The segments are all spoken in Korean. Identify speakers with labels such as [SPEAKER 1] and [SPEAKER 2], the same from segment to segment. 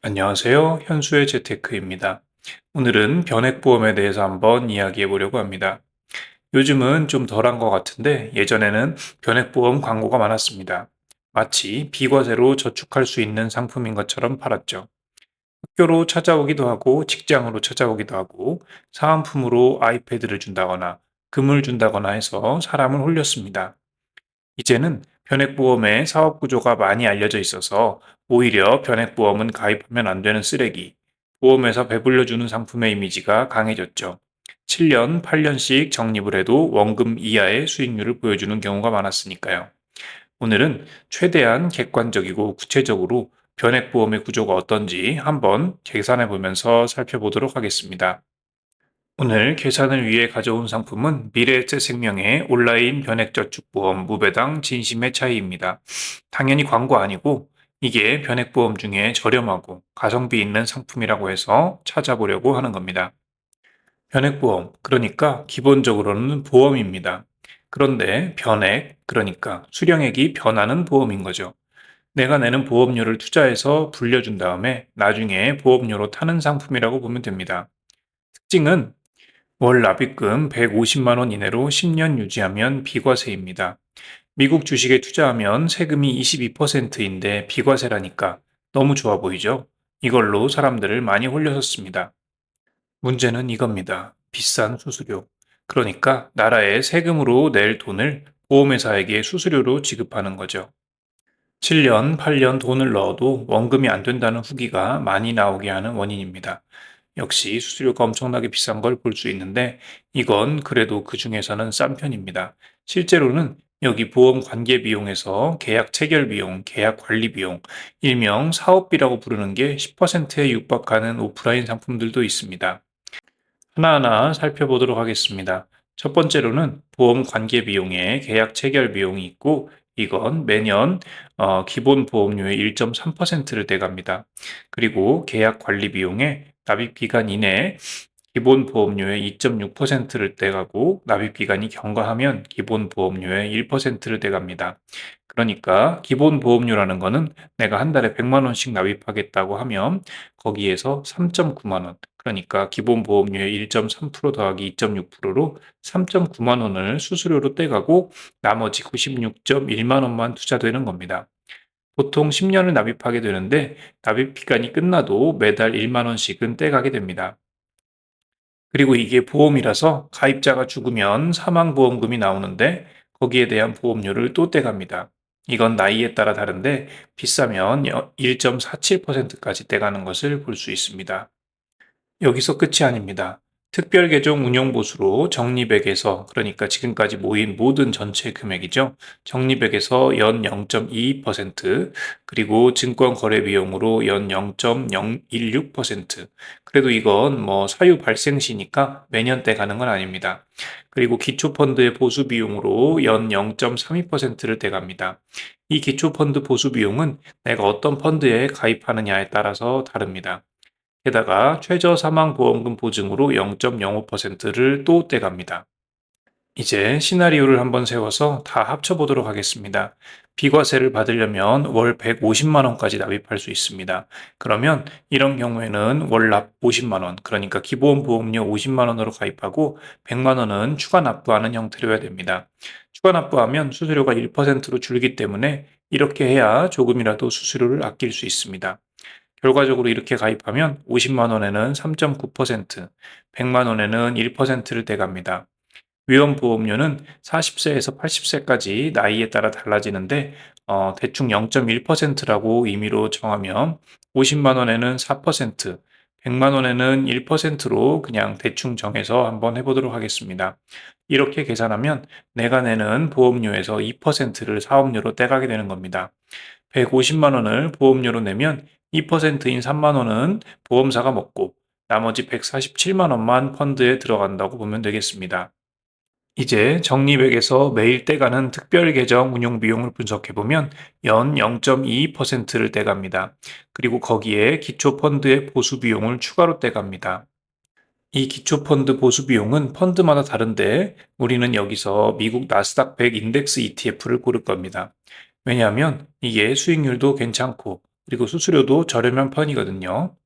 [SPEAKER 1] 안녕하세요. 현수의 재테크입니다. 오늘은 변액보험에 대해서 한번 이야기해 보려고 합니다. 요즘은 좀 덜한 것 같은데 예전에는 변액보험 광고가 많았습니다. 마치 비과세로 저축할 수 있는 상품인 것처럼 팔았죠. 학교로 찾아오기도 하고 직장으로 찾아오기도 하고 사은품으로 아이패드를 준다거나 금을 준다거나 해서 사람을 홀렸습니다. 이제는 변액보험의 사업 구조가 많이 알려져 있어서 오히려 변액보험은 가입하면 안 되는 쓰레기, 보험에서 배불려주는 상품의 이미지가 강해졌죠. 7년, 8년씩 적립을 해도 원금 이하의 수익률을 보여주는 경우가 많았으니까요. 오늘은 최대한 객관적이고 구체적으로 변액보험의 구조가 어떤지 한번 계산해 보면서 살펴보도록 하겠습니다. 오늘 계산을 위해 가져온 상품은 미래에셋생명의 온라인 변액저축보험 무배당 진심의 차이입니다. 당연히 광고 아니고 이게 변액보험 중에 저렴하고 가성비 있는 상품이라고 해서 찾아보려고 하는 겁니다. 변액보험, 그러니까 기본적으로는 보험입니다. 그런데 변액, 그러니까 수령액이 변하는 보험인 거죠. 내가 내는 보험료를 투자해서 불려준 다음에 나중에 보험료로 타는 상품이라고 보면 됩니다. 특징은 월 납입금 150만 원 이내로 10년 유지하면 비과세입니다. 미국 주식에 투자하면 세금이 22%인데 비과세라니까 너무 좋아 보이죠? 이걸로 사람들을 많이 홀렸었습니다. 문제는 이겁니다. 비싼 수수료. 그러니까 나라에 세금으로 낼 돈을 보험회사에게 수수료로 지급하는 거죠. 7년, 8년 돈을 넣어도 원금이 안 된다는 후기가 많이 나오게 하는 원인입니다. 역시 수수료가 엄청나게 비싼 걸 볼 수 있는데 이건 그래도 그 중에서는 싼 편입니다. 실제로는 여기 보험 관계 비용에서 계약 체결 비용, 계약 관리 비용, 일명 사업비라고 부르는 게 10%에 육박하는 오프라인 상품들도 있습니다. 하나하나 살펴보도록 하겠습니다. 첫 번째로는 보험 관계 비용에 계약 체결 비용이 있고 이건 매년 기본 보험료의 1.3%를 떼갑니다. 그리고 계약 관리 비용에 납입 기간 이내에 기본 보험료의 2.6%를 떼가고 납입 기간이 경과하면 기본 보험료의 1%를 떼갑니다. 그러니까 기본 보험료라는 거는 내가 한 달에 100만 원씩 납입하겠다고 하면 거기에서 3.9만 원, 그러니까 기본 보험료의 1.3% 더하기 2.6%로 3.9만 원을 수수료로 떼가고 나머지 96.1만 원만 투자되는 겁니다. 보통 10년을 납입하게 되는데 납입 기간이 끝나도 매달 1만 원씩은 떼가게 됩니다. 그리고 이게 보험이라서 가입자가 죽으면 사망보험금이 나오는데 거기에 대한 보험료를 또 떼갑니다. 이건 나이에 따라 다른데 비싸면 1.47%까지 떼가는 것을 볼 수 있습니다. 여기서 끝이 아닙니다. 특별계정 운용보수로 적립액에서, 그러니까 지금까지 모인 모든 전체 금액이죠. 적립액에서 연 0.22%, 그리고 증권거래비용으로 연 0.016%. 그래도 이건 뭐 사유 발생 시니까 매년 때 가는 건 아닙니다. 그리고 기초펀드의 보수비용으로 연 0.32%를 떼갑니다. 이 기초펀드 보수비용은 내가 어떤 펀드에 가입하느냐에 따라서 다릅니다. 게다가 최저 사망보험금 보증으로 0.05%를 또 떼갑니다. 이제 시나리오를 한번 세워서 다 합쳐보도록 하겠습니다. 비과세를 받으려면 월 150만 원까지 납입할 수 있습니다. 그러면 이런 경우에는 월납 50만 원, 그러니까 기본 보험료 50만 원으로 가입하고 100만 원은 추가 납부하는 형태로 해야 됩니다. 추가 납부하면 수수료가 1%로 줄기 때문에 이렇게 해야 조금이라도 수수료를 아낄 수 있습니다. 결과적으로 이렇게 가입하면 50만 원에는 3.9%, 100만 원에는 1%를 떼갑니다. 위험보험료는 40세에서 80세까지 나이에 따라 달라지는데 대충 0.1%라고 임의로 정하면 50만 원에는 4%, 100만 원에는 1%로 그냥 대충 정해서 한번 해보도록 하겠습니다. 이렇게 계산하면 내가 내는 보험료에서 2%를 사업료로 떼가게 되는 겁니다. 150만 원을 보험료로 내면 2%인 3만 원은 보험사가 먹고 나머지 147만 원만 펀드에 들어간다고 보면 되겠습니다. 이제 적립액에서 매일 떼가는 특별계정 운용 비용을 분석해보면 연 0.22%를 떼갑니다. 그리고 거기에 기초펀드의 보수 비용을 추가로 떼갑니다. 이 기초펀드 보수 비용은 펀드마다 다른데 우리는 여기서 미국 나스닥 100 인덱스 ETF를 고를 겁니다. 왜냐하면 이게 수익률도 괜찮고 그리고 수수료도 저렴한 편이거든요.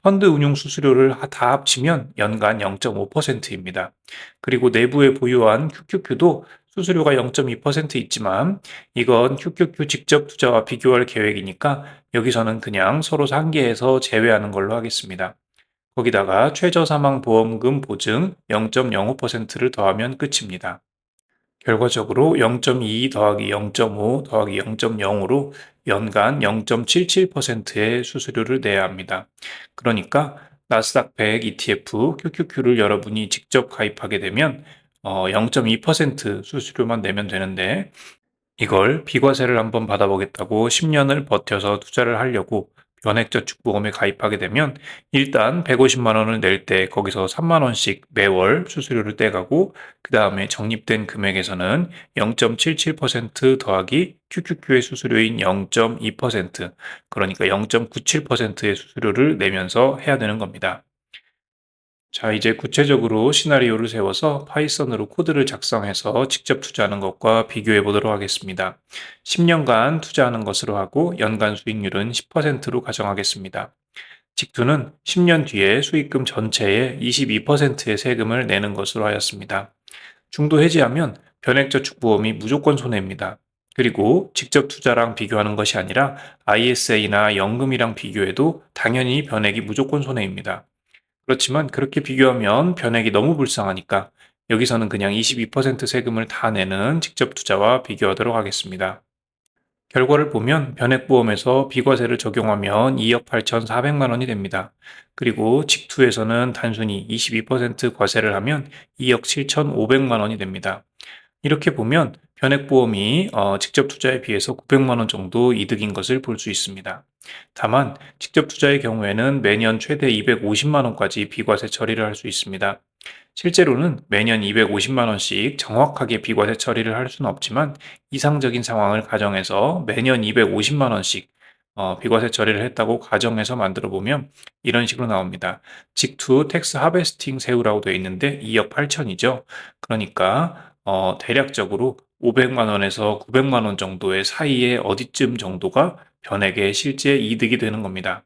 [SPEAKER 1] 펀드 운용 수수료를 다 합치면 연간 0.5%입니다. 그리고 내부에 보유한 QQQ도 수수료가 0.2% 있지만 이건 QQQ 직접 투자와 비교할 계획이니까 여기서는 그냥 서로 상계해서 제외하는 걸로 하겠습니다. 거기다가 최저 사망 보험금 보증 0.05%를 더하면 끝입니다. 결과적으로 0.2 더하기 0.5 더하기 0.0으로 연간 0.77%의 수수료를 내야 합니다. 그러니까 나스닥 100 ETF QQQ를 여러분이 직접 가입하게 되면 0.2% 수수료만 내면 되는데 이걸 비과세를 한번 받아보겠다고 10년을 버텨서 투자를 하려고 변액저축보험에 가입하게 되면 일단 150만 원을 낼 때 거기서 3만 원씩 매월 수수료를 떼가고 그 다음에 적립된 금액에서는 0.77% 더하기 QQQ의 수수료인 0.2% 그러니까 0.97%의 수수료를 내면서 해야 되는 겁니다. 자, 이제 구체적으로 시나리오를 세워서 파이썬으로 코드를 작성해서 직접 투자하는 것과 비교해 보도록 하겠습니다. 10년간 투자하는 것으로 하고 연간 수익률은 10%로 가정하겠습니다. 직투는 10년 뒤에 수익금 전체의 22%의 세금을 내는 것으로 하였습니다. 중도 해지하면 변액저축보험이 무조건 손해입니다. 그리고 직접 투자랑 비교하는 것이 아니라 ISA나 연금이랑 비교해도 당연히 변액이 무조건 손해입니다. 그렇지만 그렇게 비교하면 변액이 너무 불쌍하니까 여기서는 그냥 22% 세금을 다 내는 직접 투자와 비교하도록 하겠습니다. 결과를 보면 변액보험에서 비과세를 적용하면 2억 8,400만 원이 됩니다. 그리고 직투에서는 단순히 22% 과세를 하면 2억 7,500만 원이 됩니다. 이렇게 보면 변액보험이 직접 투자에 비해서 900만 원 정도 이득인 것을 볼 수 있습니다. 다만 직접 투자의 경우에는 매년 최대 250만 원까지 비과세 처리를 할 수 있습니다. 실제로는 매년 250만 원씩 정확하게 비과세 처리를 할 수는 없지만 이상적인 상황을 가정해서 매년 250만 원씩 비과세 처리를 했다고 가정해서 만들어 보면 이런 식으로 나옵니다. 직투 텍스 하베스팅 세우라고 되어 있는데 2억 8천이죠. 그러니까 대략적으로 500만 원에서 900만 원 정도의 사이에 어디쯤 정도가 변액의 실제 이득이 되는 겁니다.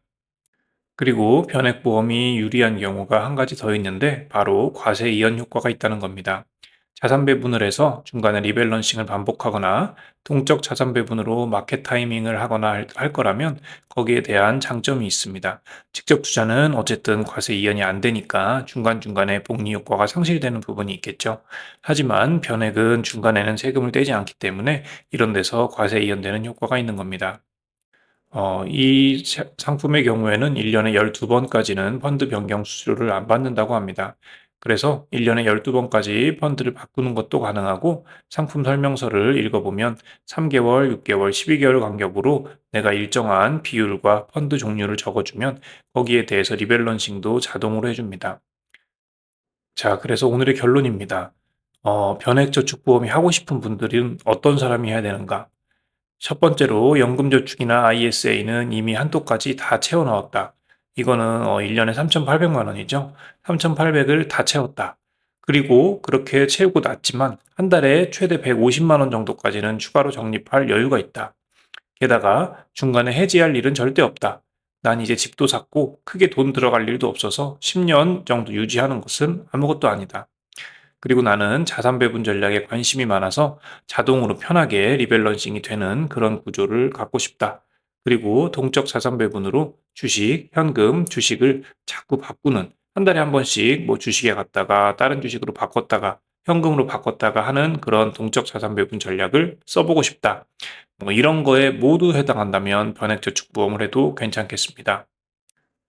[SPEAKER 1] 그리고 변액보험이 유리한 경우가 한 가지 더 있는데 바로 과세 이연 효과가 있다는 겁니다. 자산 배분을 해서 중간에 리밸런싱을 반복하거나 동적 자산 배분으로 마켓 타이밍을 하거나 할 거라면 거기에 대한 장점이 있습니다. 직접 투자는 어쨌든 과세 이연이 안 되니까 중간중간에 복리 효과가 상실되는 부분이 있겠죠. 하지만 변액은 중간에는 세금을 떼지 않기 때문에 이런 데서 과세 이연되는 효과가 있는 겁니다. 이 상품의 경우에는 1년에 12번까지는 펀드 변경 수수료를 안 받는다고 합니다. 그래서 1년에 12번까지 펀드를 바꾸는 것도 가능하고 상품 설명서를 읽어보면 3개월, 6개월, 12개월 간격으로 내가 일정한 비율과 펀드 종류를 적어주면 거기에 대해서 리밸런싱도 자동으로 해줍니다. 자, 그래서 오늘의 결론입니다. 변액저축보험이 하고 싶은 분들은 어떤 사람이 해야 되는가? 첫 번째로 연금저축이나 ISA는 이미 한도까지 다 채워 넣었다. 이거는 1년에 3,800만 원이죠. 3,800을 다 채웠다. 그리고 그렇게 채우고 났지만 한 달에 최대 150만 원 정도까지는 추가로 적립할 여유가 있다. 게다가 중간에 해지할 일은 절대 없다. 난 이제 집도 샀고 크게 돈 들어갈 일도 없어서 10년 정도 유지하는 것은 아무것도 아니다. 그리고 나는 자산 배분 전략에 관심이 많아서 자동으로 편하게 리밸런싱이 되는 그런 구조를 갖고 싶다. 그리고 동적 자산 배분으로 주식, 현금, 주식을 자꾸 바꾸는 한 달에 한 번씩 뭐 주식에 갔다가 다른 주식으로 바꿨다가 현금으로 바꿨다가 하는 그런 동적 자산 배분 전략을 써보고 싶다. 뭐 이런 거에 모두 해당한다면 변액저축보험을 해도 괜찮겠습니다.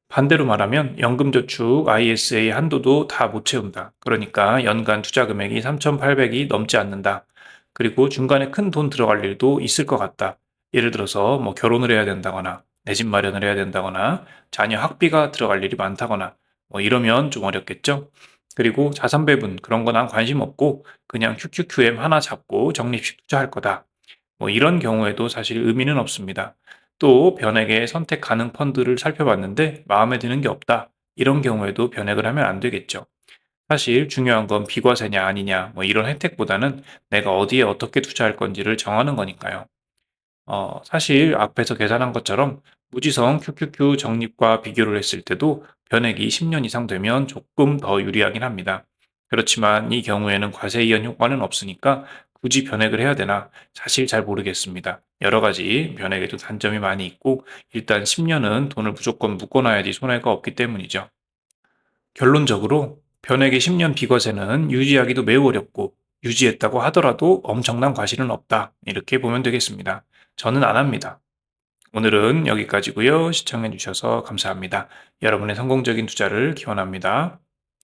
[SPEAKER 1] 반대로 말하면 연금저축 ISA 한도도 다 못 채운다. 그러니까 연간 투자 금액이 3,800이 넘지 않는다. 그리고 중간에 큰 돈 들어갈 일도 있을 것 같다. 예를 들어서 뭐 결혼을 해야 된다거나 내 집 마련을 해야 된다거나 자녀 학비가 들어갈 일이 많다거나 뭐 이러면 좀 어렵겠죠. 그리고 자산 배분 그런 거 난 관심 없고 그냥 QQQM 하나 잡고 적립식 투자할 거다. 뭐 이런 경우에도 사실 의미는 없습니다. 또 변액의 선택 가능 펀드를 살펴봤는데 마음에 드는 게 없다. 이런 경우에도 변액을 하면 안 되겠죠. 사실 중요한 건 비과세냐 아니냐 뭐 이런 혜택보다는 내가 어디에 어떻게 투자할 건지를 정하는 거니까요. 사실 앞에서 계산한 것처럼 무지성 QQQ 적립과 비교를 했을 때도 변액이 10년 이상 되면 조금 더 유리하긴 합니다. 그렇지만 이 경우에는 과세이연 효과는 없으니까 굳이 변액을 해야 되나 사실 잘 모르겠습니다. 여러 가지 변액에도 단점이 많이 있고 일단 10년은 돈을 무조건 묶어놔야지 손해가 없기 때문이죠. 결론적으로 변액의 10년 비과세는 유지하기도 매우 어렵고 유지했다고 하더라도 엄청난 과실은 없다. 이렇게 보면 되겠습니다. 저는 안 합니다. 오늘은 여기까지고요. 시청해 주셔서 감사합니다. 여러분의 성공적인 투자를 기원합니다.